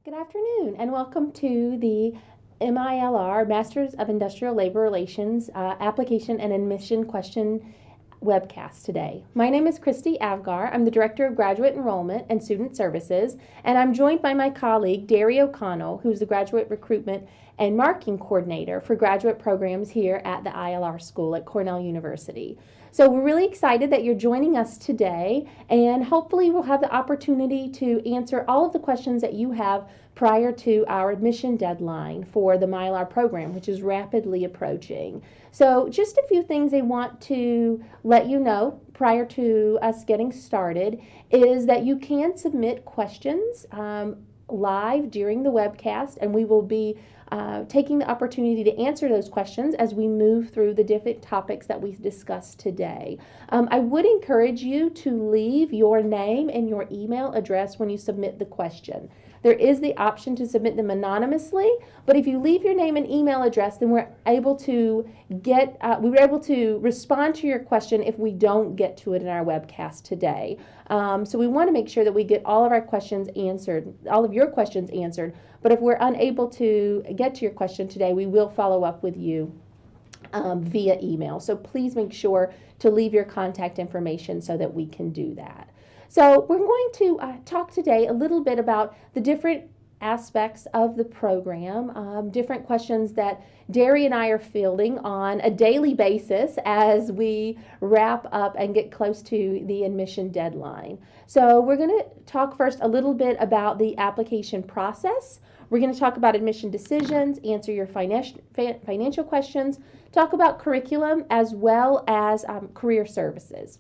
Good afternoon and welcome to the MILR, Masters of Industrial Labor Relations Application and Admission Question webcast today. My name is Christie Avgar. I'm the Director of Graduate Enrollment and Student Services, and I'm joined by my colleague, Darrie O'Connell, who's the Graduate Recruitment and Marking Coordinator for graduate programs here at the ILR School at Cornell University. So we're really excited that you're joining us today, and hopefully we'll have the opportunity to answer all of the questions that you have prior to our admission deadline for the MILR program, which is rapidly approaching. So just a few things I want to let you know prior to us getting started is that you can submit questions live during the webcast, and we will be taking the opportunity to answer those questions as we move through the different topics that we discussed today. I would encourage you to leave your name and your email address when you submit the question. There is the option to submit them anonymously, but if you leave your name and email address, then we're able to respond to your question if we don't get to it in our webcast today. So we want to make sure that we get all of our questions answered, all of your questions answered, but if we're unable to get to your question today, we will follow up with you via email. So please make sure to leave your contact information so that we can do that. So we're going to talk today a little bit about the different aspects of the program, different questions that Darrie and I are fielding on a daily basis as we wrap up and get close to the admission deadline. So we're going to talk first a little bit about the application process. We're going to talk about admission decisions, answer your financial questions, talk about curriculum as well as career services.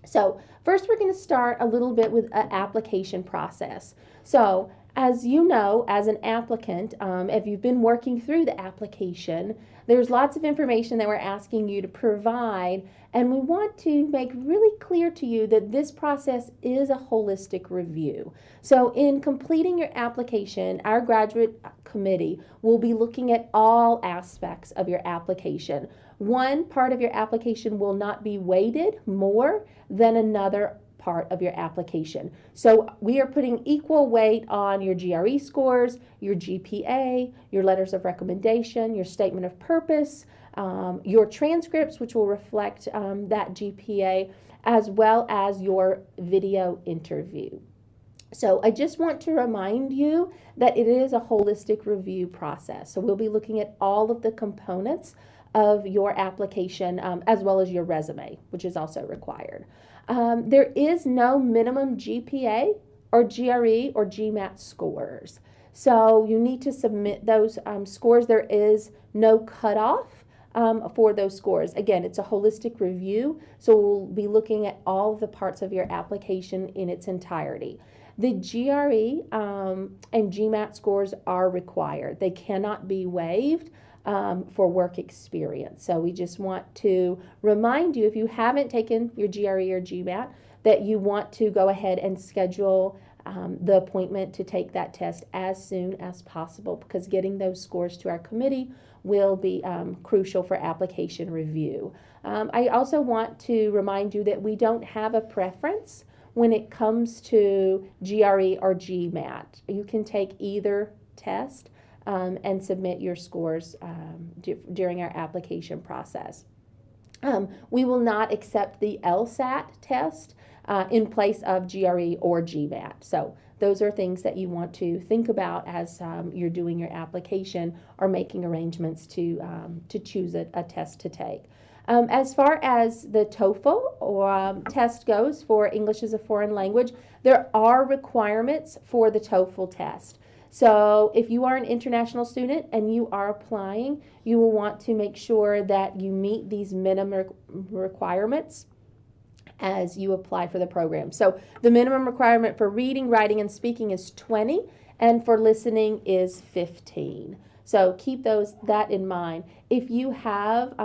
So first we're going to start a little bit with an application process. So as you know, as an applicant, if you've been working through the application, there's lots of information that we're asking you to provide, and we want to make really clear to you that this process is a holistic review. So in completing your application, our graduate committee will be looking at all aspects of your application. One part of your application will not be weighted more than another part of your application. So we are putting equal weight on your GRE scores, your GPA, your letters of recommendation, your statement of purpose, your transcripts, which will reflect that GPA, as well as your video interview. So I just want to remind you that it is a holistic review process. So we'll be looking at all of the components of your application as well as your resume, which is also required. There is no minimum GPA or GRE or Gmat scores. So you need to submit those scores. There is no cutoff for those scores. Again, it's a holistic review, so we'll be looking at all of the parts of your application in its entirety. The GRE and Gmat scores are required. They cannot be waived for work experience. So we just want to remind you, if you haven't taken your GRE or Gmat, that you want to go ahead and schedule the appointment to take that test as soon as possible, because getting those scores to our committee will be crucial for application review. I also want to remind you that we don't have a preference when it comes to GRE or Gmat. You can take either test and submit your scores during our application process. We will not accept the LSAT test in place of GRE or Gmat. So those are things that you want to think about as you're doing your application or making arrangements to choose a test to take. As far as the Toefl or test goes for English as a foreign language, there are requirements for the Toefl test. So if you are an international student and you are applying, you will want to make sure that you meet these minimum requirements as you apply for the program. So the minimum requirement for reading, writing, and speaking is 20, and for listening is 15. So keep that in mind. If you have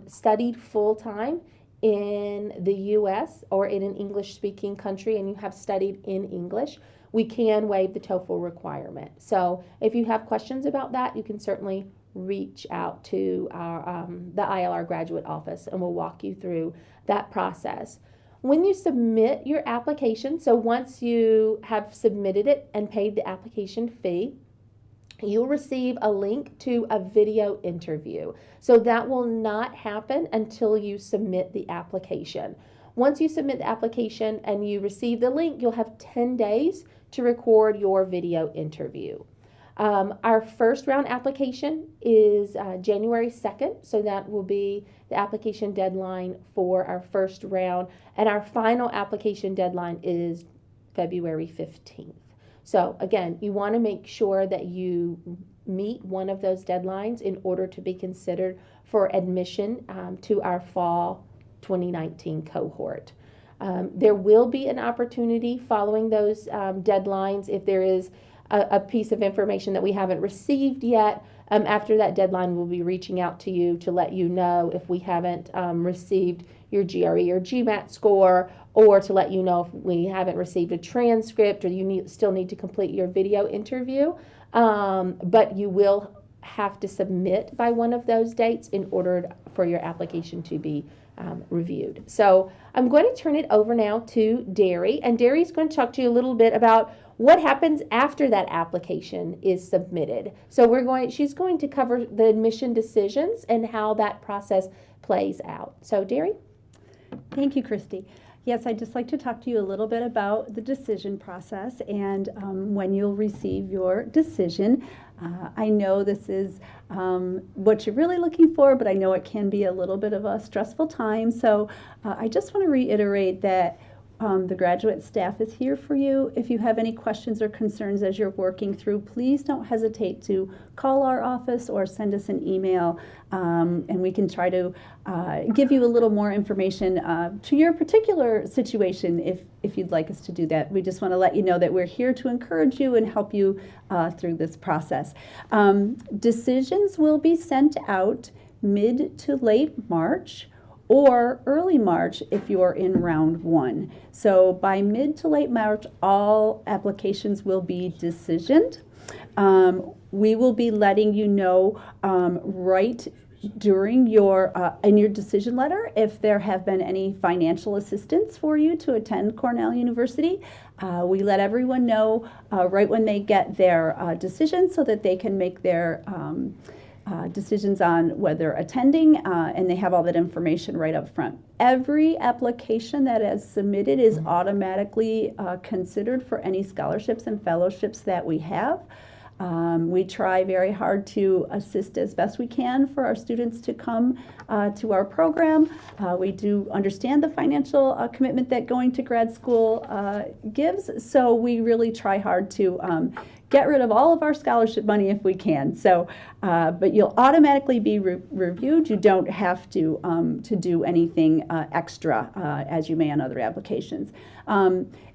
studied full-time in the U.S. or in an English-speaking country and you have studied in English, we can waive the Toefl requirement. So if you have questions about that, you can certainly reach out to our, the ILR graduate office, and we'll walk you through that process. When you submit your application, so once you have submitted it and paid the application fee, you'll receive a link to a video interview. So that will not happen until you submit the application. Once you submit the application and you receive the link, you'll have 10 days to record your video interview. Our first round application is January 2nd, so that will be the application deadline for our first round, and our final application deadline is February 15th. So again, you want to make sure that you meet one of those deadlines in order to be considered for admission to our fall 2019 cohort. There will be an opportunity following those deadlines if there is a piece of information that we haven't received yet. After that deadline, we'll be reaching out to you to let you know if we haven't received your GRE or Gmat score, or to let you know if we haven't received a transcript or you still need to complete your video interview. But you will have to submit by one of those dates in order for your application to be reviewed. So I'm going to turn it over now to Darrie, and Darrie's going to talk to you a little bit about what happens after that application is submitted. So she's going to cover the admission decisions and how that process plays out. So Darrie? Thank you, Christy. Yes, I'd just like to talk to you a little bit about the decision process and when you'll receive your decision. I know this is what you're really looking for, but I know it can be a little bit of a stressful time. So I just want to reiterate that the graduate staff is here for you. If you have any questions or concerns as you're working through, please don't hesitate to call our office or send us an email, and we can try to give you a little more information to your particular situation if you'd like us to do that. We just want to let you know that we're here to encourage you and help you through this process. Decisions will be sent out mid to late March, or early March if you're in round 1. So by mid to late March, all applications will be decisioned. We will be letting you know right during in your decision letter if there have been any financial assistance for you to attend Cornell University. We let everyone know right when they get their decision so that they can make their decisions on whether attending, and they have all that information right up front. Every application that is submitted is automatically considered for any scholarships and fellowships that we have. We try very hard to assist as best we can for our students to come to our program. We do understand the financial commitment that going to grad school gives, so we really try hard to get rid of all of our scholarship money if we can. So, but you'll automatically be reviewed. You don't have to do anything extra as you may on other applications.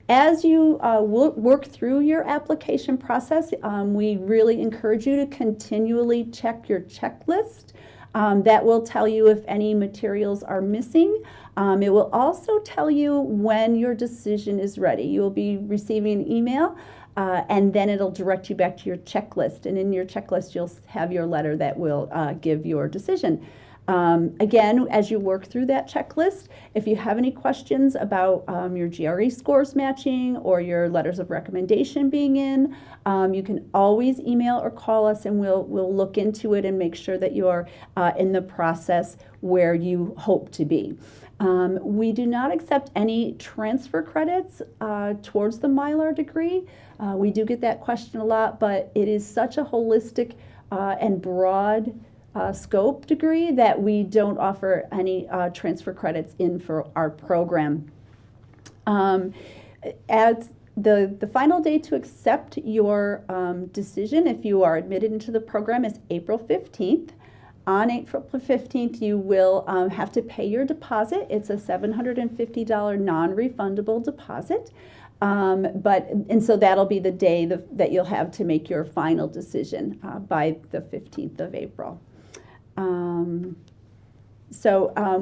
As you work through your application process, we really encourage you to continually check your checklist. That will tell you if any materials are missing. It will also tell you when your decision is ready. You will be receiving an email, and then it'll direct you back to your checklist. And in your checklist, you'll have your letter that will give your decision. Again, as you work through that checklist, if you have any questions about your GRE scores matching or your letters of recommendation being in, you can always email or call us, and we'll look into it and make sure that you're in the process where you hope to be. We do not accept any transfer credits towards the MILR degree. We do get that question a lot, but it is such a holistic and broad scope degree that we don't offer any transfer credits in for our program. As the final day to accept your decision, if you are admitted into the program, is April 15th. On April 15th, you will have to pay your deposit. It's a $750 non-refundable deposit. And so that'll be the day that you'll have to make your final decision by the 15th of April.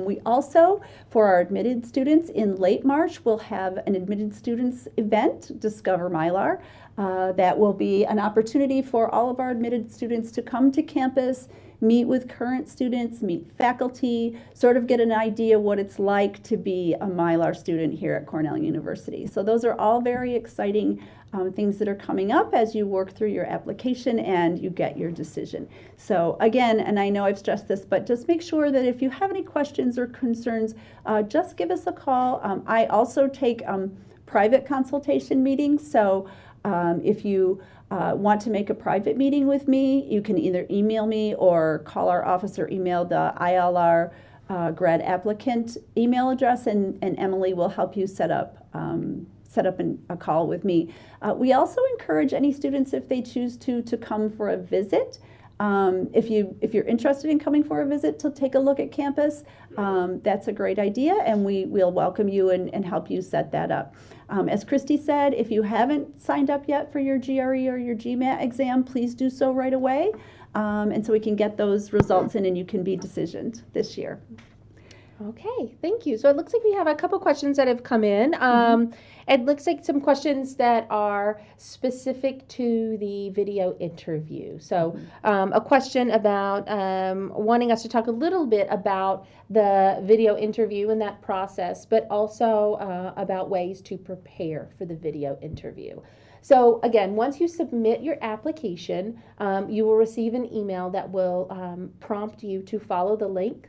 We also, for our admitted students in late March, will have an admitted students event, Discover MILR. That will be an opportunity for all of our admitted students to come to campus, meet with current students, meet faculty, sort of get an idea what it's like to be a MILR student here at Cornell University. So those are all very exciting things that are coming up as you work through your application and you get your decision. So again, and I know I've stressed this, but just make sure that if you have any questions or concerns, just give us a call. I also take private consultation meetings, so if you want to make a private meeting with me, you can either email me or call our office or email the ILR grad applicant email address, and Emily will help you set up a call with me. We also encourage any students, if they choose to come for a visit. If you're interested in coming for a visit to take a look at campus, that's a great idea, and we'll welcome you and help you set that up. As Christie said, if you haven't signed up yet for your GRE or your Gmat exam, please do so right away, and so we can get those results in and you can be decisioned this year. Okay, thank you. So it looks like we have a couple questions that have come in. It looks like some questions that are specific to the video interview. So a question about wanting us to talk a little bit about the video interview and that process, but also about ways to prepare for the video interview. So again, once you submit your application, you will receive an email that will prompt you to follow the link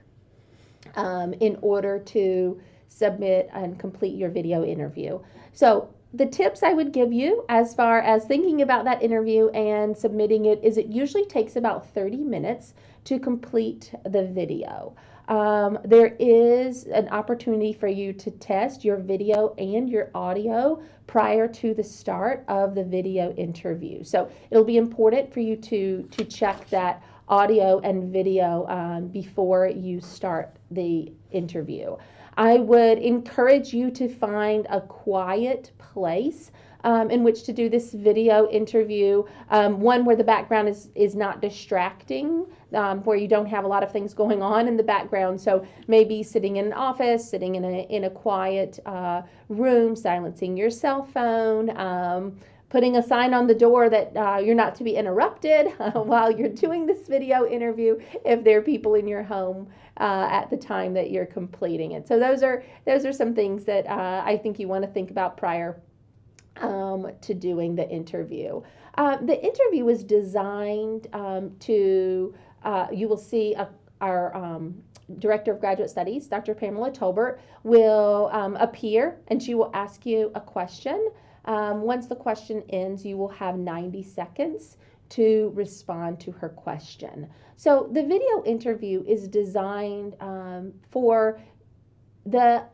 in order to submit and complete your video interview. So the tips I would give you as far as thinking about that interview and submitting it is it usually takes about 30 minutes to complete the video. There is an opportunity for you to test your video and your audio prior to the start of the video interview. So it'll be important for you to check that audio and video before you start the interview. I would encourage you to find a quiet place in which to do this video interview, one where the background is not distracting, where you don't have a lot of things going on in the background. So maybe sitting in an office, sitting in a quiet room, silencing your cell phone, putting a sign on the door that you're not to be interrupted while you're doing this video interview if there are people in your home at the time that you're completing it. So those are some things that I think you want to think about prior to doing the interview. The interview is designed to, you will see our Director of Graduate Studies, Dr. Pamela Tolbert, will appear and she will ask you a question. Once the question ends, you will have 90 seconds to respond to her question. So the video interview is designed for the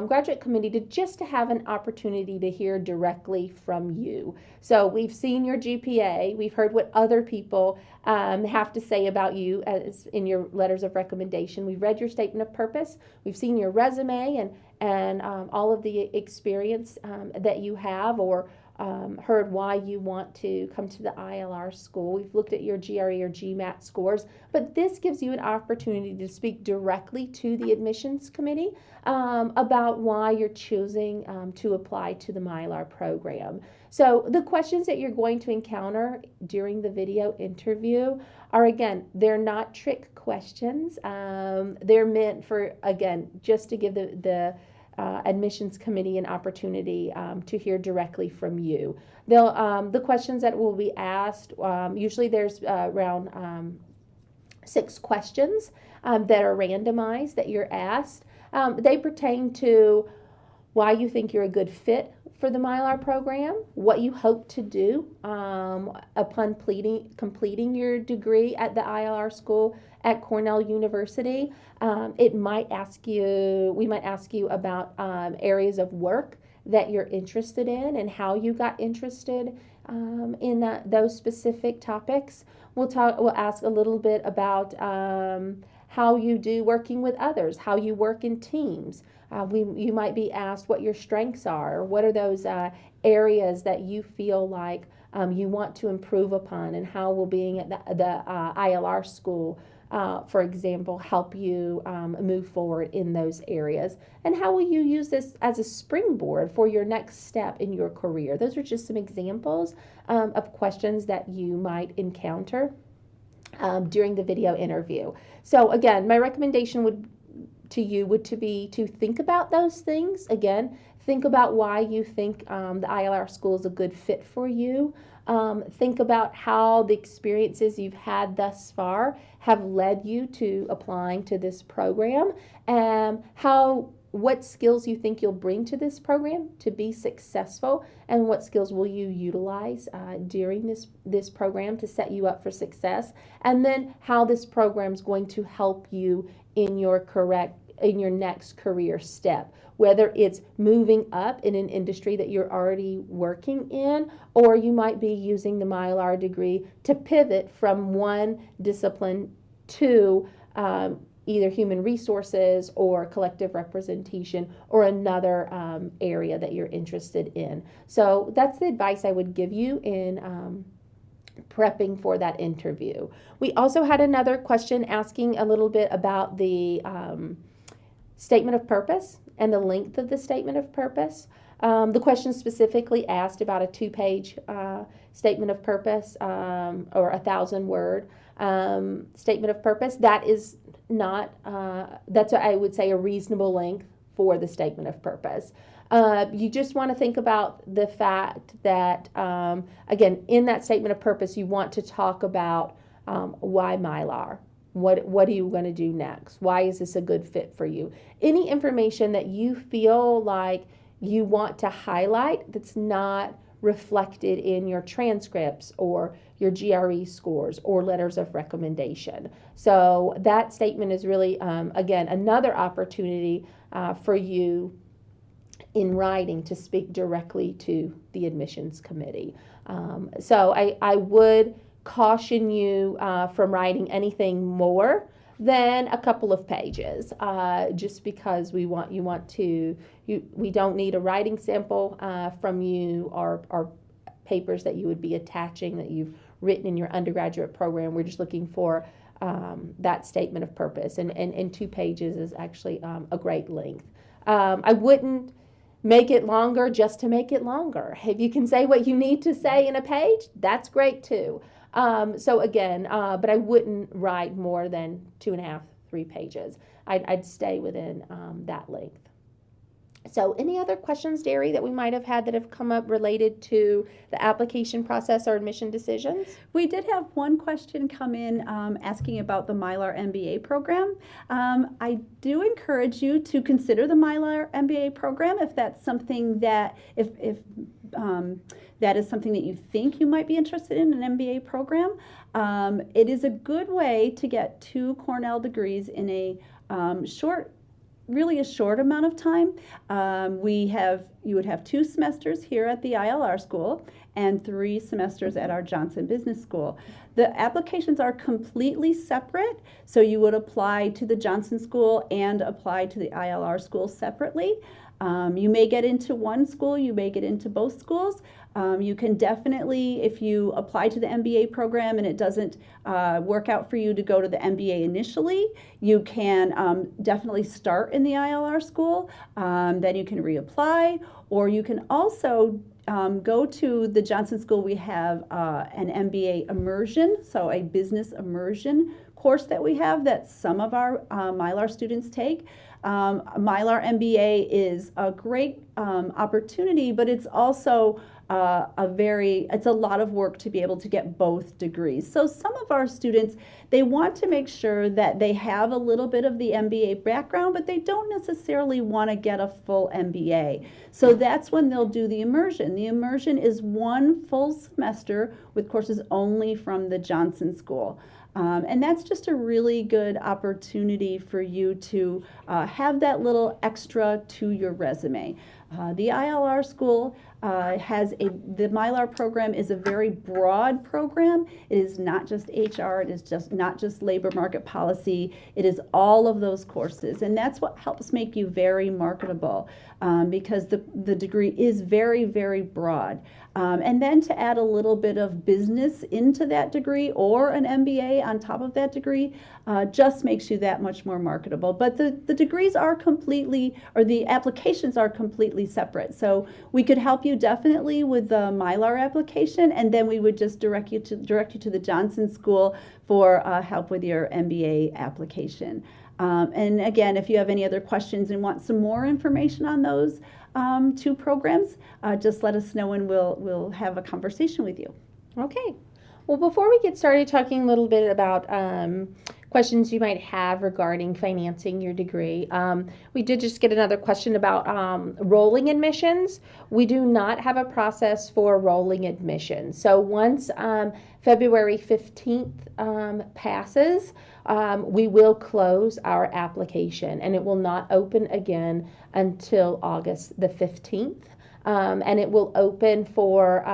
graduate committee to have an opportunity to hear directly from you. So we've seen your GPA, we've heard what other people have to say about you as in your letters of recommendation. We've read your statement of purpose, we've seen your resume and all of the experience that you have, or heard why you want to come to the ILR school. We've looked at your GRE or Gmat scores, but this gives you an opportunity to speak directly to the admissions committee about why you're choosing to apply to the MILR program. So the questions that you're going to encounter during the video interview are, again, they're not trick questions. They're meant for, again, just to give the admissions committee an opportunity to hear directly from you. The questions that will be asked, usually there's around 6 questions that are randomized that you're asked. They pertain to why you think you're a good fit for the MILR program, what you hope to do upon completing your degree at the ILR school at Cornell University. We might ask you about areas of work that you're interested in and how you got interested in those specific topics. We'll ask a little bit about how you do working with others, how you work in teams. You might be asked what your strengths are, or what are those areas that you feel like you want to improve upon, and how will being at the ILR school for example, help you move forward in those areas? And how will you use this as a springboard for your next step in your career? Those are just some examples of questions that you might encounter during the video interview. So again, my recommendation would be to think about those things. Again, think about why you think the ILR school is a good fit for you. Think about how the experiences you've had thus far have led you to applying to this program, and what skills you think you'll bring to this program to be successful, and what skills will you utilize during this program to set you up for success, and then how this program is going to help you in your next career step, whether it's moving up in an industry that you're already working in, or you might be using the MILR degree to pivot from one discipline to either human resources or collective representation or another area that you're interested in. So that's the advice I would give you in prepping for that interview. We also had another question asking a little bit about the statement of purpose and the length of the statement of purpose. The question specifically asked about a 2-page statement of purpose or 1,000-word statement of purpose. That is not, that's I would say a reasonable length for the statement of purpose. You just want to think about the fact that, again, in that statement of purpose, you want to talk about why MILR. What are you going to do next? Why is this a good fit for you? Any information that you feel like you want to highlight that's not reflected in your transcripts or your GRE scores or letters of recommendation. So that statement is really, again, another opportunity for you in writing to speak directly to the admissions committee. So I would caution you from writing anything more than a couple of pages, just because we don't need a writing sample from you or papers that you would be attaching that you've written in your undergraduate program. We're just looking for that statement of purpose, and 2 pages is actually a great length. I wouldn't make it longer just to make it longer. If you can say what you need to say in a page, that's great too. So again, but I wouldn't write more than 2.5, 3 pages. I'd stay within that length. So any other questions, Darrie, that we might have had that have come up related to the application process or admission decisions? We did have one question come in asking about the MILR MBA program. I do encourage you to consider the MILR MBA program if that's something that, if that is something that you think you might be interested in, an MBA program. It is a good way to get 2 Cornell degrees in a really a short amount of time. You would have 2 semesters here at the ILR school and 3 semesters at our Johnson Business School. The applications are completely separate, so you would apply to the Johnson School and apply to the ILR school separately. You may get into one school, you may get into both schools. You can definitely, if you apply to the MBA program and it doesn't work out for you to go to the MBA initially, you can definitely start in the ILR school, then you can reapply, or you can also go to the Johnson School. We have an MBA immersion, so a business immersion course that we have that some of our MILR students take. MILR MBA is a great opportunity, but it's also it's a lot of work to be able to get both degrees. So some of our students, they want to make sure that they have a little bit of the MBA background, but they don't necessarily want to get a full MBA. So that's when they'll do the immersion. The immersion is 1 full semester with courses only from the Johnson School. And that's just a really good opportunity for you to have that little extra to your resume. The ILR school the MILR program is a very broad program. It is not just HR, it is just not just labor market policy, it is all of those courses. And that's what helps make you very marketable, because the degree is very, very broad. And then to add a little bit of business into that degree or an MBA on top of that degree just makes you that much more marketable. But the degrees are completely, or the applications are completely separate. So we could help you definitely with the MILR application, and then we would just direct you to the Johnson School for help with your MBA application. And again, if you have any other questions and want some more information on those two programs, just let us know and we'll have a conversation with you. Okay. Well, before we get started talking a little bit about questions you might have regarding financing your degree, we did just get another question about rolling admissions. We do not have a process for rolling admissions. So once February 15th passes, we will close our application, and it will not open again until August the 15th. And it will open for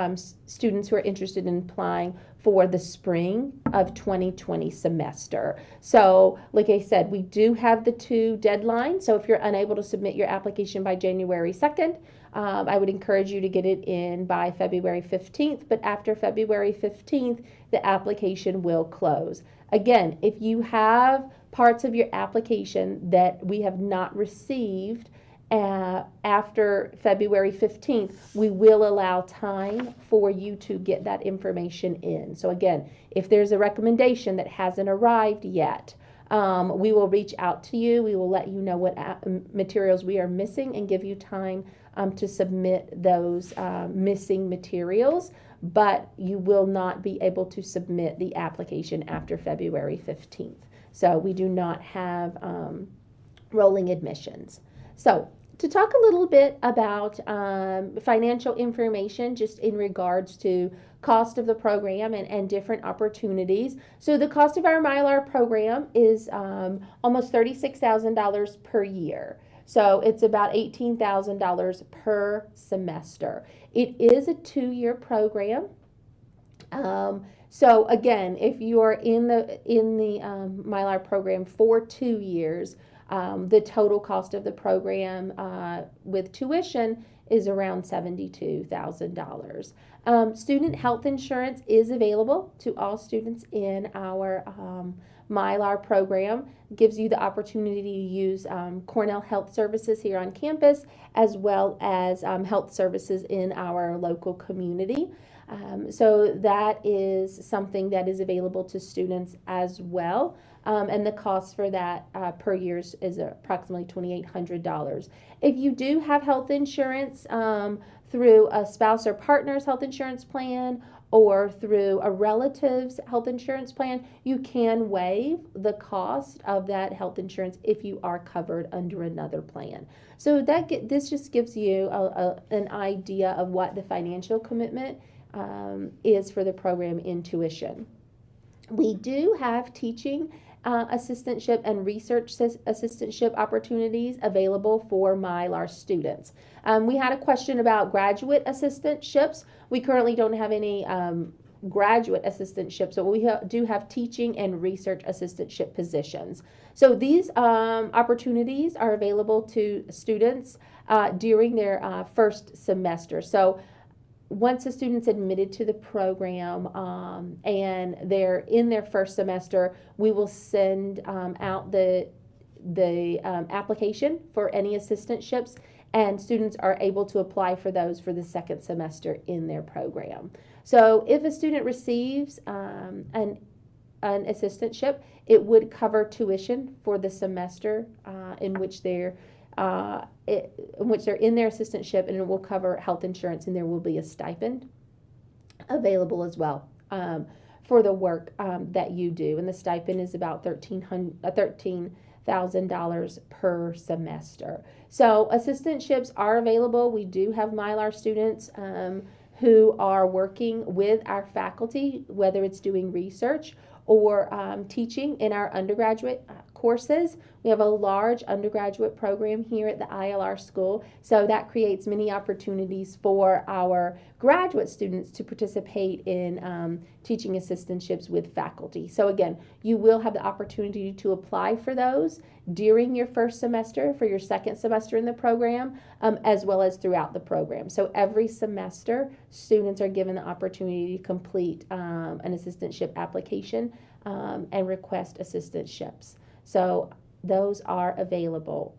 students who are interested in applying for the spring of 2020 semester. So, like I said, we do have the 2 deadlines. So if you're unable to submit your application by January 2nd, I would encourage you to get it in by February 15th. But after February 15th, the application will close. Again, if you have parts of your application that we have not received after February 15th, we will allow time for you to get that information in. So again, if there's a recommendation that hasn't arrived yet, we will reach out to you. We will let you know what materials we are missing and give you time to submit those missing materials, but you will not be able to submit the application after February 15th. So we do not have rolling admissions. So to talk a little bit about financial information just in regards to cost of the program and different opportunities. So the cost of our MILR program is almost $36,000 per year. So it's about $18,000 per semester. It is a 2-year program. So again, if you are in the MILR program for 2 years, the total cost of the program with tuition is around $72,000. Student health insurance is available to all students in our MILR program. It gives you the opportunity to use Cornell Health Services here on campus, as well as health services in our local community. So that is something that is available to students as well. And the cost for that per year is approximately $2,800. If you do have health insurance through a spouse or partner's health insurance plan or through a relative's health insurance plan, you can waive the cost of that health insurance if you are covered under another plan. So this just gives you an idea of what the financial commitment is for the program in tuition. We do have teaching assistantship and research assistantship opportunities available for MILR students. We had a question about graduate assistantships. We currently don't have any graduate assistantships, but we do have teaching and research assistantship positions. So these opportunities are available to students during their first semester. So once a student's admitted to the program and they're in their first semester, we will send out the application for any assistantships, and students are able to apply for those for the second semester in their program. So if a student receives an assistantship, it would cover tuition for the semester in which they're in their assistantship, and it will cover health insurance, and there will be a stipend available as well for the work that you do. And the stipend is about $13,000 per semester. So assistantships are available. We do have MILR students who are working with our faculty, whether it's doing research or teaching in our undergraduate Courses. We have a large undergraduate program here at the ILR school, so that creates many opportunities for our graduate students to participate in teaching assistantships with faculty. So again, you will have the opportunity to apply for those during your first semester, for your second semester in the program, as well as throughout the program. So every semester, students are given the opportunity to complete an assistantship application and request assistantships. So those are available.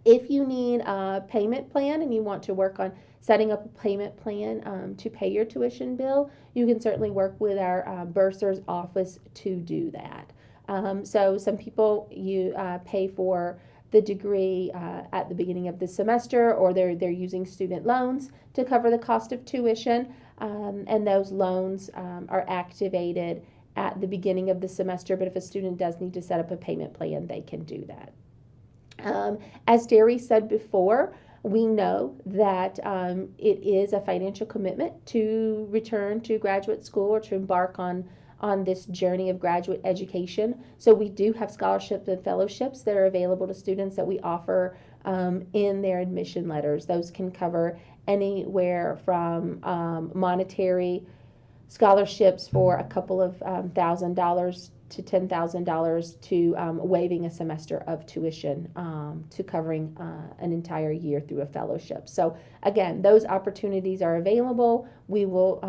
If you need a payment plan and you want to work on setting up a payment plan to pay your tuition bill, you can certainly work with our bursar's office to do that. So some people pay for the degree at the beginning of the semester, or they're using student loans to cover the cost of tuition, and those loans are activated at the beginning of the semester. But if a student does need to set up a payment plan, they can do that. As Darrie said before, we know that it is a financial commitment to return to graduate school or to embark on this journey of graduate education. So we do have scholarships and fellowships that are available to students that we offer in their admission letters. Those can cover anywhere from monetary scholarships for a couple of $1,000 to $10,000 to waiving a semester of tuition to covering an entire year through a fellowship. So again, those opportunities are available. We will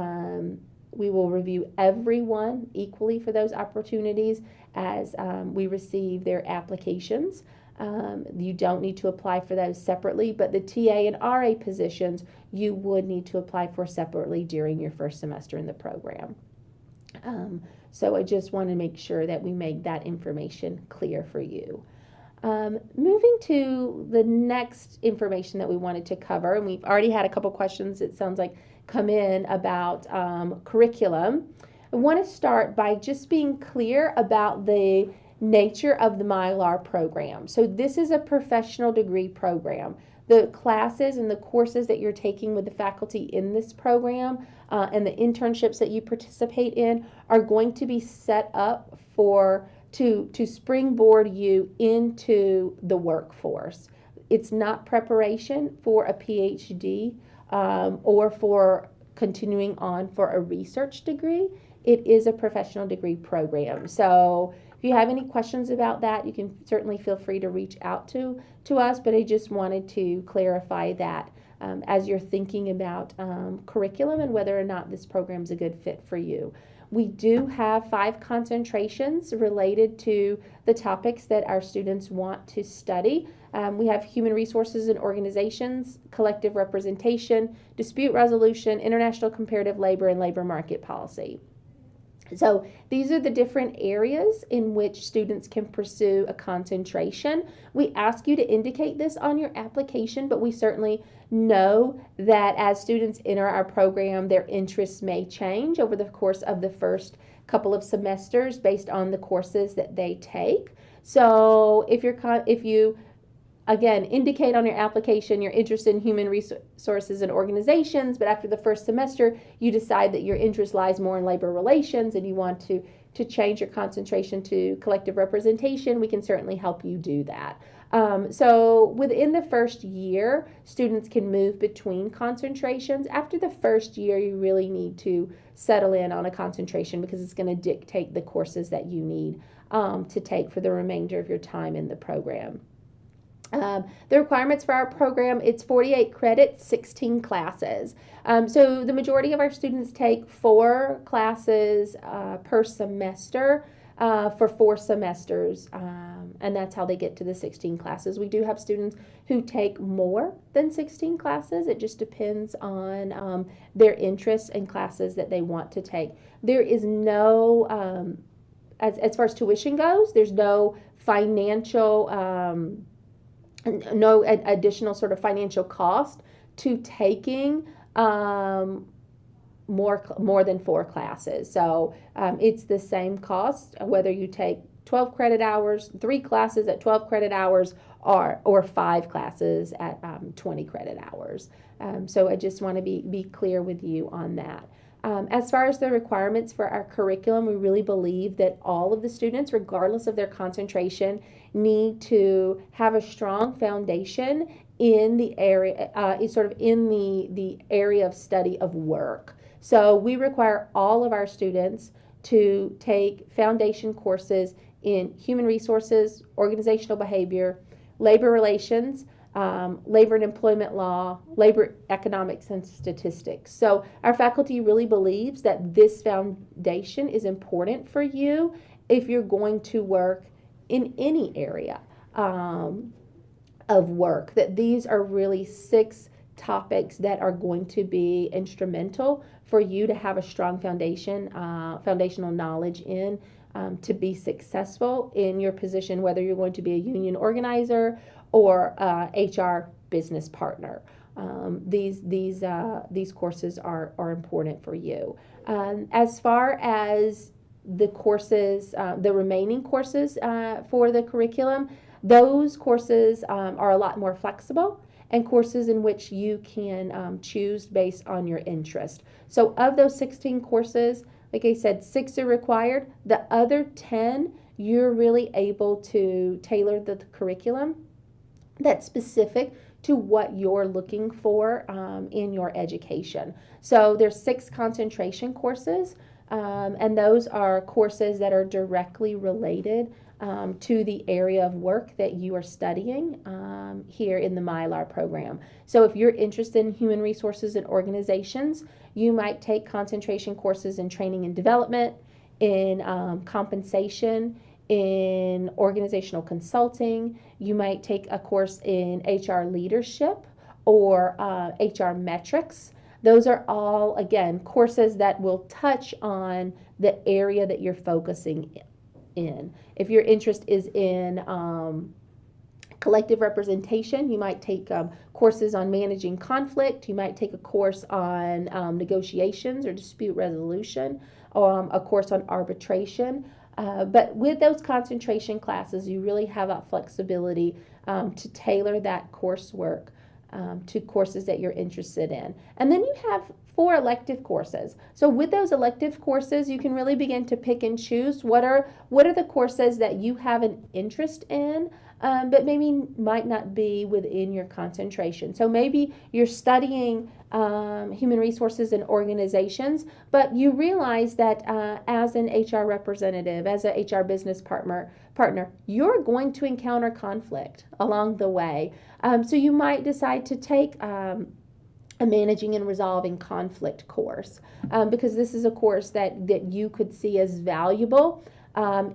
review everyone equally for those opportunities as we receive their applications. You don't need to apply for those separately, but the TA and RA positions you would need to apply for separately during your first semester in the program. So I just want to make sure that we make that information clear for you. Moving to the next information that we wanted to cover, and we've already had a couple questions, it sounds like, come in about curriculum. I want to start by just being clear about the nature of the MILR program. So this is a professional degree program. The classes and the courses that you're taking with the faculty in this program and the internships that you participate in are going to be set up to springboard you into the workforce. It's not preparation for a PhD or for continuing on for a research degree. It is a professional degree program. So if you have any questions about that, you can certainly feel free to reach out to us, but I just wanted to clarify that as you're thinking about curriculum and whether or not this program is a good fit for you. We do have 5 concentrations related to the topics that our students want to study. We have human resources and organizations, collective representation, dispute resolution, international comparative labor, and labor market policy. So these are the different areas in which students can pursue a concentration. We ask you to indicate this on your application, but we certainly know that as students enter our program, their interests may change over the course of the first couple of semesters based on the courses that they take. So if you again, indicate on your application you're interested in human resources and organizations, but after the first semester you decide that your interest lies more in labor relations and you want to change your concentration to collective representation, we can certainly help you do that. So within the first year, students can move between concentrations. After the first year, you really need to settle in on a concentration because it's going to dictate the courses that you need to take for the remainder of your time in the program. The requirements for our program, it's 48 credits, 16 classes. So the majority of our students take 4 classes per semester for 4 semesters, and that's how they get to the 16 classes. We do have students who take more than 16 classes. It just depends on their interests and classes that they want to take. There is no, as far as tuition goes, there's no financial no additional sort of financial cost to taking more than 4 classes. So it's the same cost whether you take 12 credit hours, 3 classes at 12 credit hours, or 5 classes at 20 credit hours. So I just want to be clear with you on that. As far as the requirements for our curriculum, we really believe that all of the students, regardless of their concentration, need to have a strong foundation in the area, in the area of study of work. So we require all of our students to take foundation courses in human resources, organizational behavior, labor relations, labor and employment law, labor economics, and statistics. So our faculty really believes that this foundation is important for you if you're going to work in any area of work, that these are really 6 topics that are going to be instrumental for you to have a strong foundation, foundational knowledge in, to be successful in your position, whether you're going to be a union organizer or HR business partner. These courses are important for you. As far as the courses, the remaining courses for the curriculum, those courses are a lot more flexible, and courses in which you can choose based on your interest. So of those 16 courses, like I said, 6 are required. The other 10, you're really able to tailor the curriculum that's specific to what you're looking for in your education. So there's 6 concentration courses, and those are courses that are directly related to the area of work that you are studying here in the MILR program. So if you're interested in human resources and organizations, you might take concentration courses in training and development, in compensation, in organizational consulting. You might take a course in HR leadership or HR metrics. Those are all, again, courses that will touch on the area that you're focusing in. If your interest is in collective representation, you might take courses on managing conflict. You might take a course on negotiations or dispute resolution, a course on arbitration. But with those concentration classes, you really have that flexibility to tailor that coursework to courses that you're interested in. And then you have 4 elective courses. So with those elective courses, you can really begin to pick and choose what are the courses that you have an interest in, but maybe might not be within your concentration. So maybe you're studying human resources and organizations, but you realize that as an HR representative, as a HR business partner, you're going to encounter conflict along the way. So you might decide to take a managing and resolving conflict course, because this is a course that you could see as valuable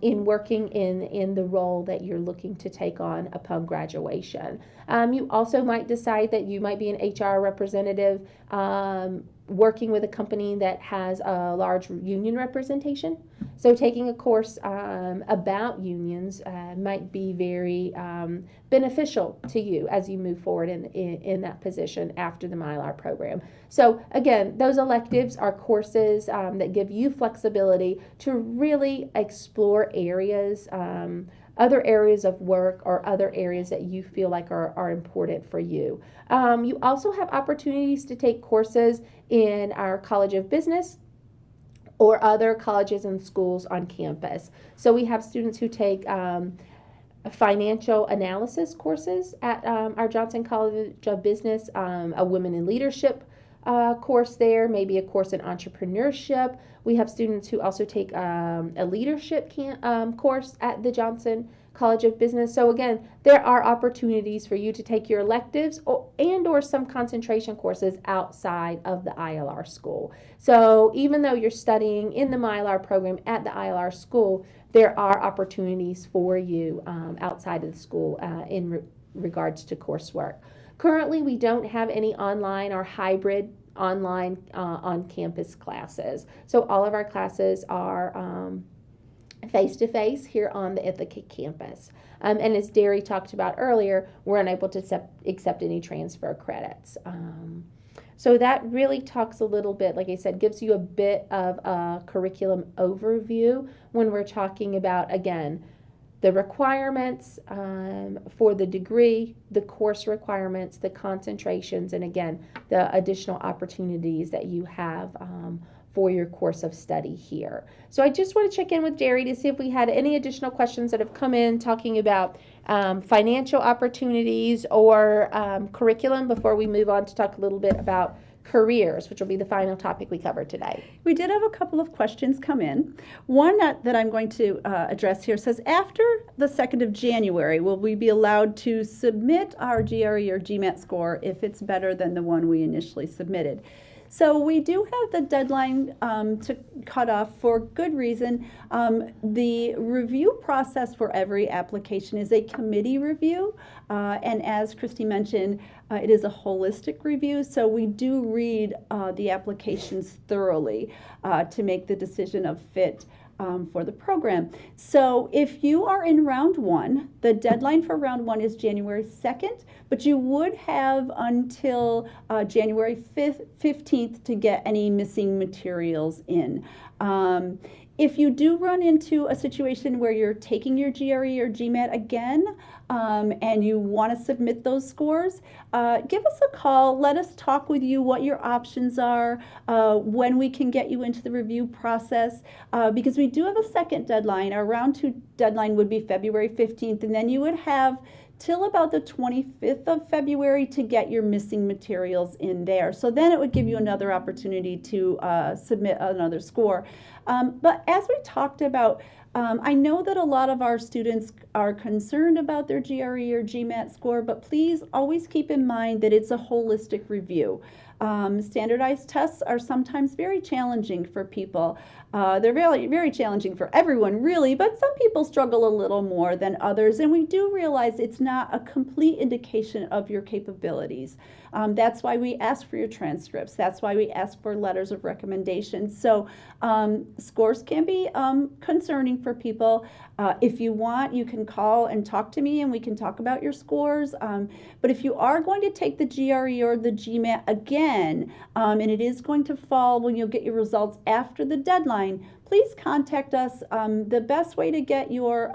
in working in the role that you're looking to take on upon graduation. You also might decide that you might be an HR representative working with a company that has a large union representation. So taking a course about unions might be very beneficial to you as you move forward in that position after the MILR program. So again, those electives are courses that give you flexibility to really explore areas, other areas of work or other areas that you feel like are important for you. You also have opportunities to take courses in our College of Business or other colleges and schools on campus. So we have students who take financial analysis courses at our Johnson College of Business, a Women in Leadership course there, maybe a course in entrepreneurship. We have students who also take a leadership course at the Johnson College of Business. So again, there are opportunities for you to take your electives or some concentration courses outside of the ILR school. So even though you're studying in the MILR program at the ILR school, there are opportunities for you outside of the school in regards to coursework. Currently, we don't have any online or hybrid online on-campus classes. So all of our classes are face-to-face here on the Ithaca campus. And as Darrie talked about earlier, we're unable to accept any transfer credits. So that really talks a little bit, like I said, gives you a bit of a curriculum overview when we're talking about, again, the requirements for the degree, the course requirements, the concentrations, and again, the additional opportunities that you have for your course of study here. So I just want to check in with Darrie to see if we had any additional questions that have come in talking about financial opportunities or curriculum before we move on to talk a little bit about careers, which will be the final topic we cover today. We did have a couple of questions come in. One that I'm going to address here says, after the 2nd of January, will we be allowed to submit our GRE or Gmat score if it's better than the one we initially submitted? So we do have the deadline to cut off for good reason. The review process for every application is a committee review, and as Christie mentioned, it is a holistic review, so we do read the applications thoroughly to make the decision of fit for the program. So if you are in round 1, the deadline for round 1 is January 2nd, but you would have until January 15th to get any missing materials in. If you do run into a situation where you're taking your GRE or Gmat again and you want to submit those scores, give us a call. Let us talk with you what your options are, when we can get you into the review process, because we do have a second deadline. Our round 2 deadline would be February 15th, and then you would have till about the 25th of February to get your missing materials in there. So then it would give you another opportunity to submit another score. But as we talked about, I know that a lot of our students are concerned about their GRE or Gmat score, but please always keep in mind that it's a holistic review. Standardized tests are sometimes very challenging for people. They're very, very challenging for everyone, really, but some people struggle a little more than others, and we do realize it's not a complete indication of your capabilities. That's why we ask for your transcripts. That's why we ask for letters of recommendation. So scores can be concerning for people. If you want, you can call and talk to me and we can talk about your scores. But if you are going to take the GRE or the Gmat again, and it is going to fall when you'll get your results after the deadline, please contact us. The best way to get your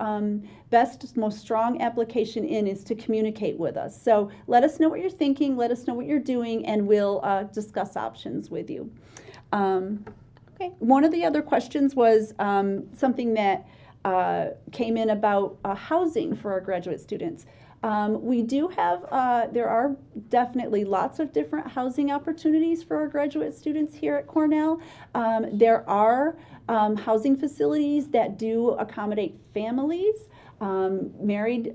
best, most strong application in is to communicate with us. So let us know what you're thinking, let us know what you're doing, and we'll discuss options with you. Okay. One of the other questions was something that came in about housing for our graduate students. We do have, there are definitely lots of different housing opportunities for our graduate students here at Cornell. There are housing facilities that do accommodate families, married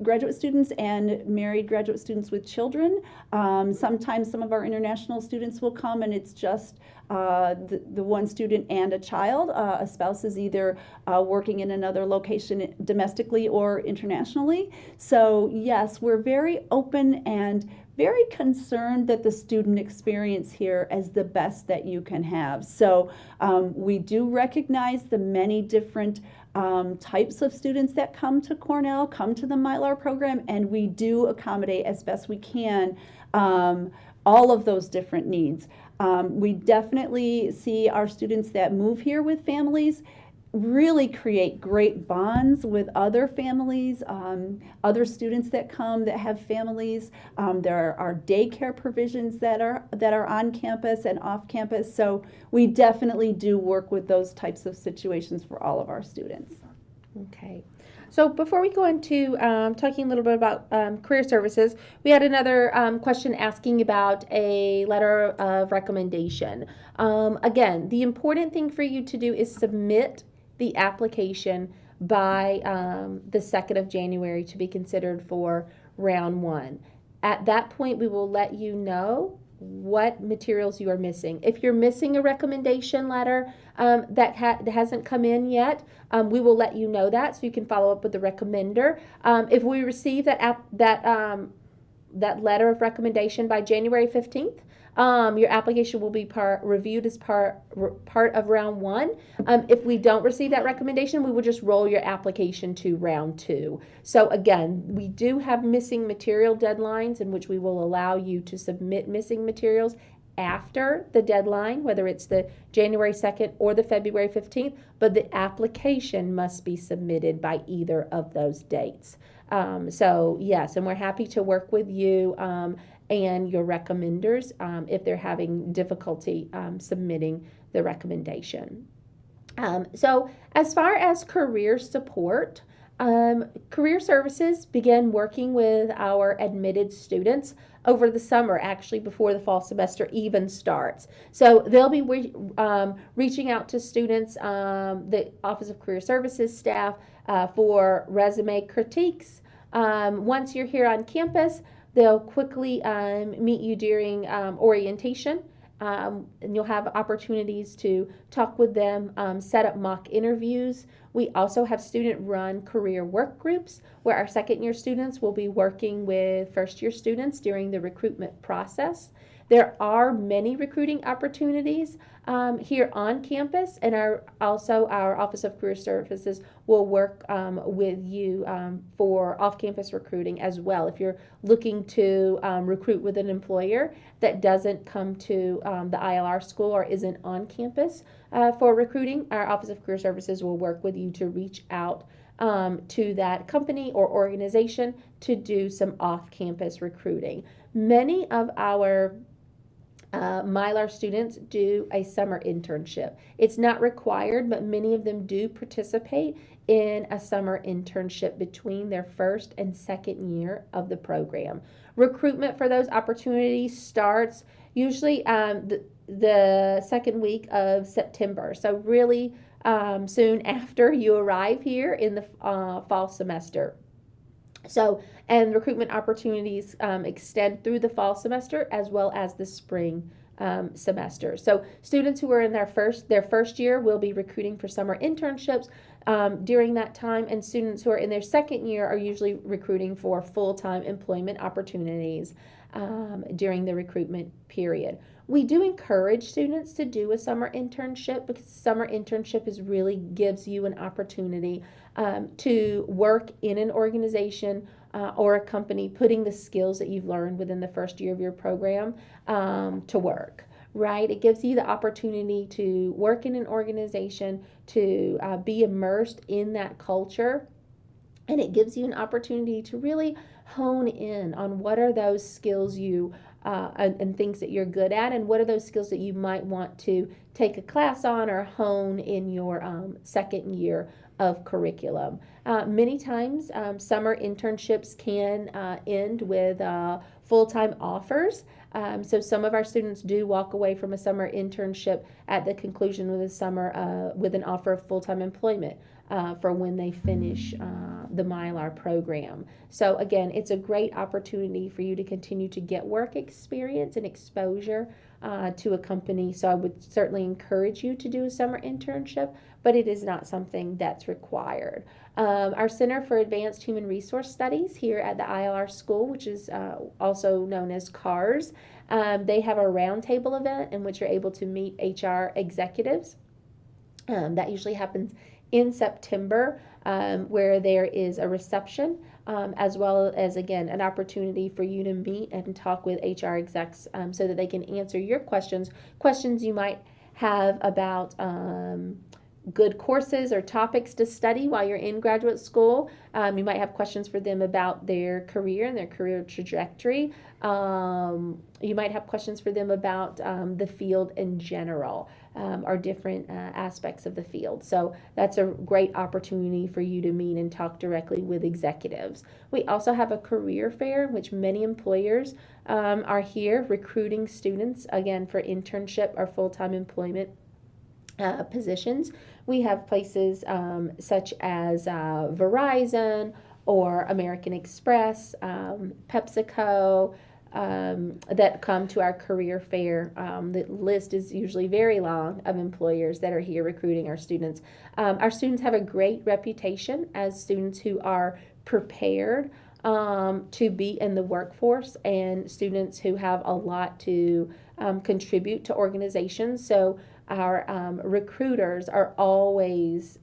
graduate students and married graduate students with children. Sometimes some of our international students will come and it's just the one student and a child. A spouse is either working in another location domestically or internationally. So yes, we're very open and very concerned that the student experience here is the best that you can have. So we do recognize the many different types of students that come to Cornell, come to the MILR program, and we do accommodate as best we can all of those different needs. We definitely see our students that move here with families really create great bonds with other families, other students that come that have families. There are daycare provisions that are on campus and off campus. So we definitely do work with those types of situations for all of our students. Okay. So before we go into talking a little bit about career services, we had another question asking about a letter of recommendation. Again, the important thing for you to do is submit the application by the 2nd of January to be considered for round 1. At that point, we will let you know what materials you are missing. If you're missing a recommendation letter that hasn't come in yet, we will let you know that so you can follow up with the recommender. If we receive that letter of recommendation by January 15th, your application will be reviewed as part of round 1. If we don't receive that recommendation, we will just roll your application to round 2. So again, we do have missing material deadlines in which we will allow you to submit missing materials after the deadline, whether it's the January 2nd or the February 15th, but the application must be submitted by either of those dates. So yes, and we're happy to work with you and your recommenders if they're having difficulty submitting the recommendation. So as far as career support, Career Services began working with our admitted students over the summer, actually before the fall semester even starts. So they'll be reaching out to students, the Office of Career Services staff, for resume critiques. Once you're here on campus, they'll quickly meet you during orientation. And you'll have opportunities to talk with them, set up mock interviews. We also have student-run career work groups where our second-year students will be working with first-year students during the recruitment process. There are many recruiting opportunities here on campus, and our Office of Career Services will work with you for off-campus recruiting as well. If you're looking to recruit with an employer that doesn't come to the ILR school or isn't on campus for recruiting, our Office of Career Services will work with you to reach out to that company or organization to do some off-campus recruiting. Many of our MILR students do a summer internship. It's not required, but many of them do participate in a summer internship between their first and second year of the program. Recruitment for those opportunities starts usually the second week of September. So really soon after you arrive here in the fall semester. So, and recruitment opportunities extend through the fall semester as well as the spring semester. So students who are in their first year will be recruiting for summer internships during that time, and students who are in their second year are usually recruiting for full-time employment opportunities during the recruitment period. We do encourage students to do a summer internship because summer internship really gives you an opportunity to work in an organization or a company, putting the skills that you've learned within the first year of your program to work, right? It gives you the opportunity to work in an organization, to be immersed in that culture, and it gives you an opportunity to really hone in on what are those skills you and things that you're good at, and what are those skills that you might want to take a class on or hone in your second year of curriculum. Many times, summer internships can end with full-time offers. So some of our students do walk away from a summer internship at the conclusion of the summer with an offer of full-time employment for when they finish the MILR program. So again, it's a great opportunity for you to continue to get work experience and exposure to a company. So I would certainly encourage you to do a summer internship, but it is not something that's required. Our Center for Advanced Human Resource Studies here at the ILR school, which is also known as CARS, they have a roundtable event in which you're able to meet HR executives. That usually happens in September, where there is a reception, as well as, again, an opportunity for you to meet and talk with HR execs so that they can answer your questions you might have about good courses or topics to study while you're in graduate school. You might have questions for them about their career and their career trajectory. You might have questions for them about the field in general, or different aspects of the field. So that's a great opportunity for you to meet and talk directly with executives. We also have a career fair in which many employers are here recruiting students, again, for internship or full-time employment positions. We have places such as Verizon or American Express, PepsiCo, that come to our career fair. The list is usually very long of employers that are here recruiting our students. Our students have a great reputation as students who are prepared to be in the workforce, and students who have a lot to contribute to organizations. So our recruiters are always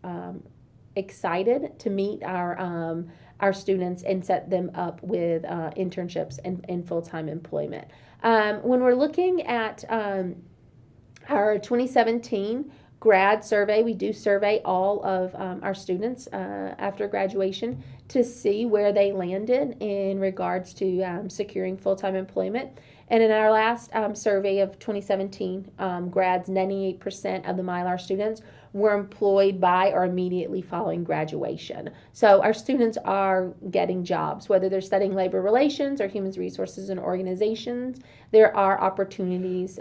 excited to meet our our students and set them up with internships and full-time employment. When we're looking at our 2017 grad survey, we do survey all of our students after graduation to see where they landed in regards to securing full-time employment. And in our last survey of 2017 grads, 98% of the MILR students were employed by or immediately following graduation. So our students are getting jobs, whether they're studying labor relations or human resources and organizations. There are opportunities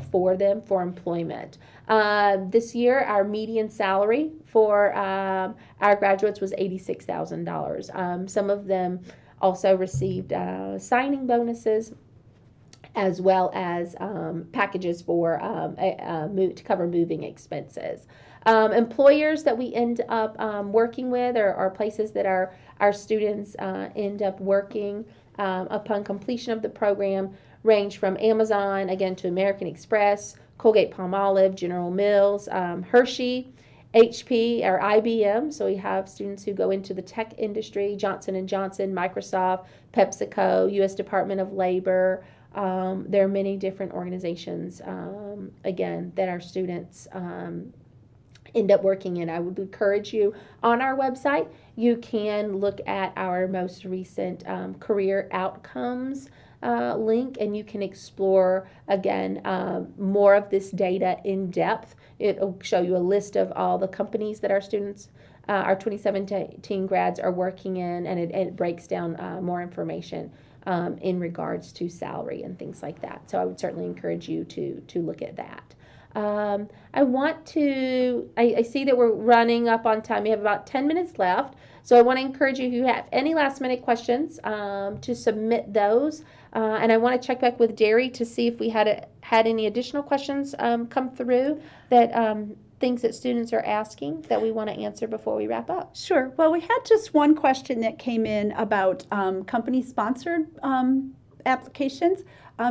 for them for employment. This year, our median salary for our graduates was $86,000. Some of them also received signing bonuses, as well as packages for to cover moving expenses. Employers that we end up working with or places that our students end up working upon completion of the program range from Amazon, again, to American Express, Colgate-Palmolive, General Mills, Hershey, HP, or IBM. So we have students who go into the tech industry, Johnson & Johnson, Microsoft, PepsiCo, U.S. Department of Labor. There are many different organizations, again, that our students end up working in. I would encourage you on our website, you can look at our most recent career outcomes link, and you can explore, again, more of this data in depth. It'll show you a list of all the companies that our students, our 2017 grads are working in, and it breaks down more information in regards to salary and things like that. So I would certainly encourage you to look at that. I see that we're running up on time. We have about 10 minutes left. So I want to encourage you, if you have any last minute questions, to submit those. And I want to check back with Darrie to see if we had any additional questions come through that things that students are asking that we want to answer before we wrap up. Sure. Well, we had just one question that came in about company-sponsored applications.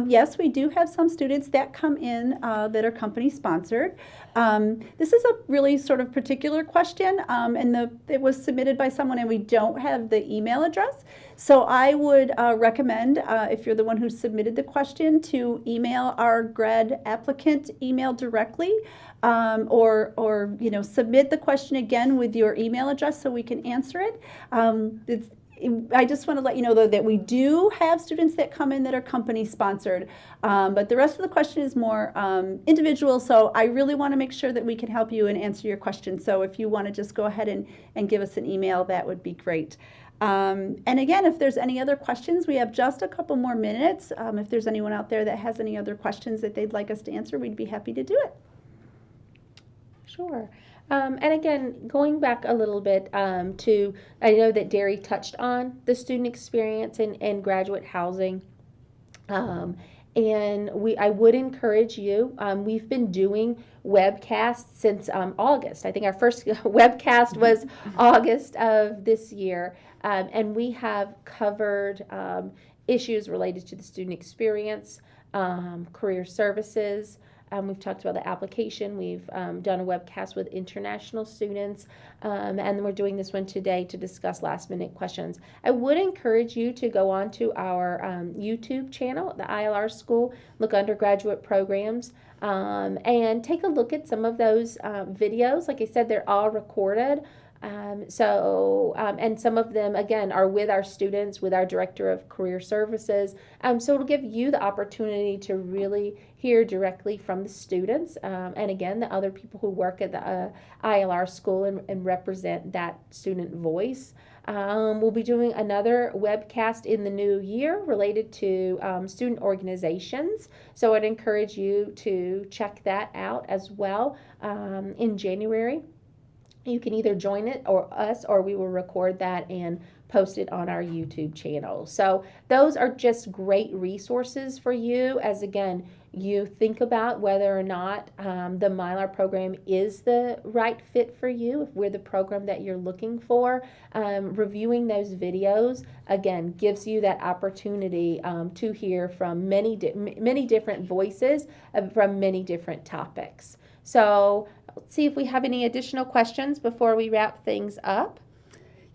Yes, we do have some students that come in that are company-sponsored. This is a really sort of particular question, and it was submitted by someone, and we don't have the email address. So I would recommend, if you're the one who submitted the question, to email our grad applicant email directly, or submit the question again with your email address so we can answer it. I just want to let you know, though, that we do have students that come in that are company sponsored, but the rest of the question is more individual, so I really want to make sure that we can help you and answer your question. So if you want to just go ahead and give us an email, that would be great. And again, if there's any other questions, we have just a couple more minutes. If there's anyone out there that has any other questions that they'd like us to answer, we'd be happy to do it. Sure. And again, going back a little bit I know that Darrie touched on the student experience and graduate housing. And I would encourage you, we've been doing webcasts since August. I think our first webcast was August of this year. And we have covered issues related to the student experience, career services. We've talked about the application. We've done a webcast with international students, and we're doing this one today to discuss last-minute questions. I would encourage you to go on to our YouTube channel, the ILR School, look undergraduate programs, and take a look at some of those videos. Like I said, they're all recorded. And some of them, again, are with our students, with our Director of Career Services. So it'll give you the opportunity to really hear directly from the students, and again, the other people who work at the ILR school and represent that student voice. We'll be doing another webcast in the new year related to student organizations. So I'd encourage you to check that out as well in January. You can either join it or us, or we will record that and post it on our YouTube channel. So those are just great resources for you as, again, you think about whether or not the MILR program is the right fit for you, if we're the program that you're looking for. Reviewing those videos, again, gives you that opportunity to hear from many different voices from many different topics. So let's see if we have any additional questions before we wrap things up.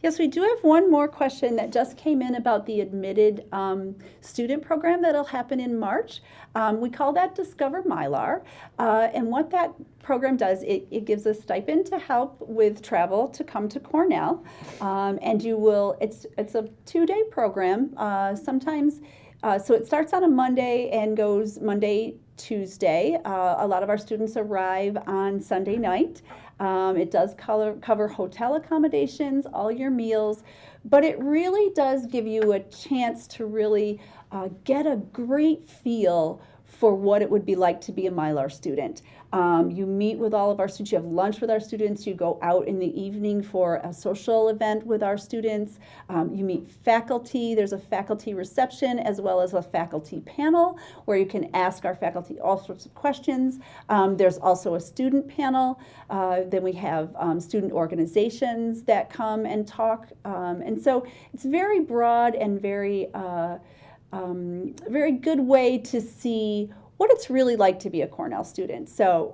Yes, we do have one more question that just came in about the admitted student program that'll happen in March. We call that Discover MILR, and what that program does, it gives a stipend to help with travel to come to Cornell, and it's a 2-day program. So it starts on a Monday and goes Monday, Tuesday. A lot of our students arrive on Sunday night. It does cover hotel accommodations, all your meals, but it really does give you a chance to really get a great feel for what it would be like to be a MILR student. You meet with all of our students, you have lunch with our students, you go out in the evening for a social event with our students, you meet faculty, there's a faculty reception as well as a faculty panel where you can ask our faculty all sorts of questions. There's also a student panel, then we have student organizations that come and talk, and so it's very broad and very good way to see what it's really like to be a Cornell student. So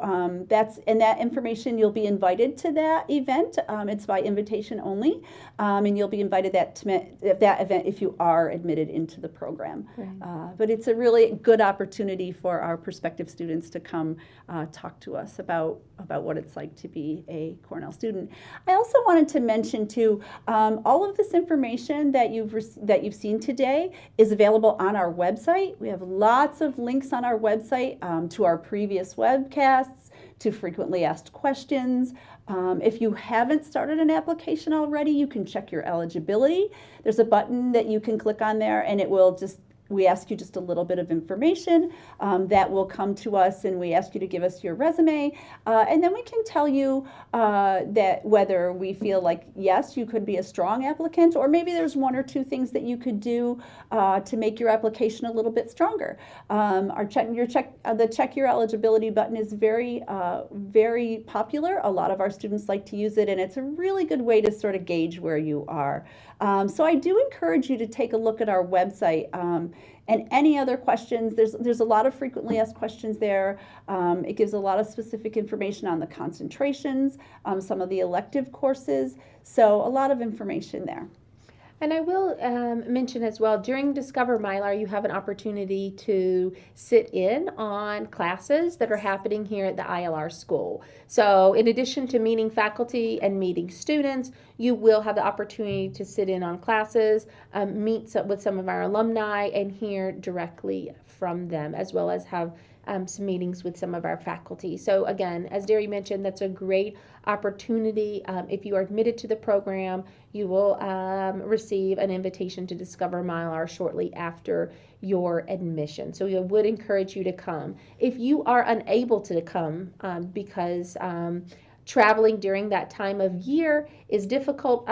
that information, you'll be invited to that event. It's by invitation only, and you'll be invited to that event if you are admitted into the program. Right. But it's a really good opportunity for our prospective students to come talk to us about what it's like to be a Cornell student. I also wanted to mention too, all of this information that you've seen today is available on our website. We have lots of links on our website to our previous webcasts, to frequently asked questions. If you haven't started an application already, you can check your eligibility. There's a button that you can click on there, and it will we ask you just a little bit of information that will come to us, and we ask you to give us your resume, and then we can tell you that whether we feel like, yes, you could be a strong applicant, or maybe there's 1 or 2 things that you could do to make your application a little bit stronger. The check your eligibility button is very popular. A lot of our students like to use it, and it's a really good way to sort of gauge where you are. So I do encourage you to take a look at our website. And any other questions, there's a lot of frequently asked questions there. It gives a lot of specific information on the concentrations, some of the elective courses, so a lot of information there. And I will mention as well, during Discover MILR, you have an opportunity to sit in on classes that are happening here at the ILR school. So in addition to meeting faculty and meeting students, you will have the opportunity to sit in on classes, meet with some of our alumni, and hear directly from them, as well as have some meetings with some of our faculty. So again, as Darrie mentioned, that's a great opportunity. If you are admitted to the program, you will receive an invitation to Discover MILR shortly after your admission. So we would encourage you to come. If you are unable to come because traveling during that time of year is difficult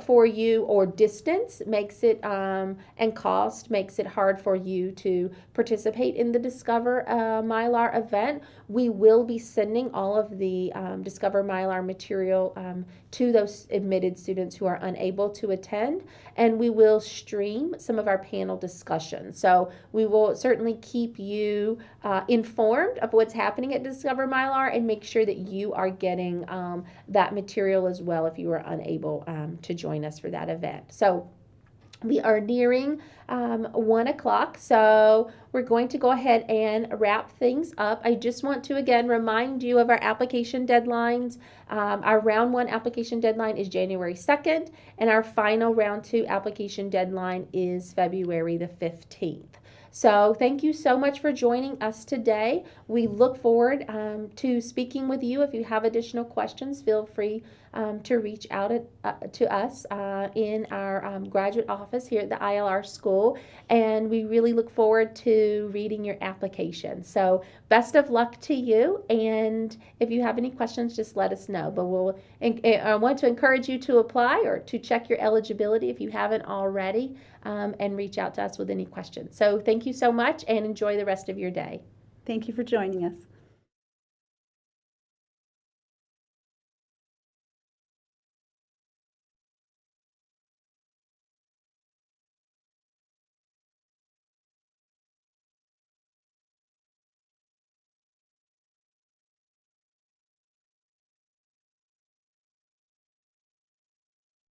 for you, or distance makes it and cost makes it hard for you to participate in the Discover MILR event, we will be sending all of the Discover MILR material to those admitted students who are unable to attend, and we will stream some of our panel discussions. So we will certainly keep you informed of what's happening at Discover MILR and make sure that you are getting that material as well if you are unable to join us for that event. So we are nearing 1 o'clock, so we're going to go ahead and wrap things up. I just want to again remind you of our application deadlines. Our round 1 application deadline is January 2nd, and our final round 2 application deadline is February the 15th. So thank you so much for joining us today. We look forward to speaking with you. If you have additional questions, feel free to reach out to us in our graduate office here at the ILR school, and we really look forward to reading your application. So best of luck to you, and if you have any questions, just let us know. But I want to encourage you to apply or to check your eligibility if you haven't already, and reach out to us with any questions. So thank you so much, and enjoy the rest of your day. Thank you for joining us.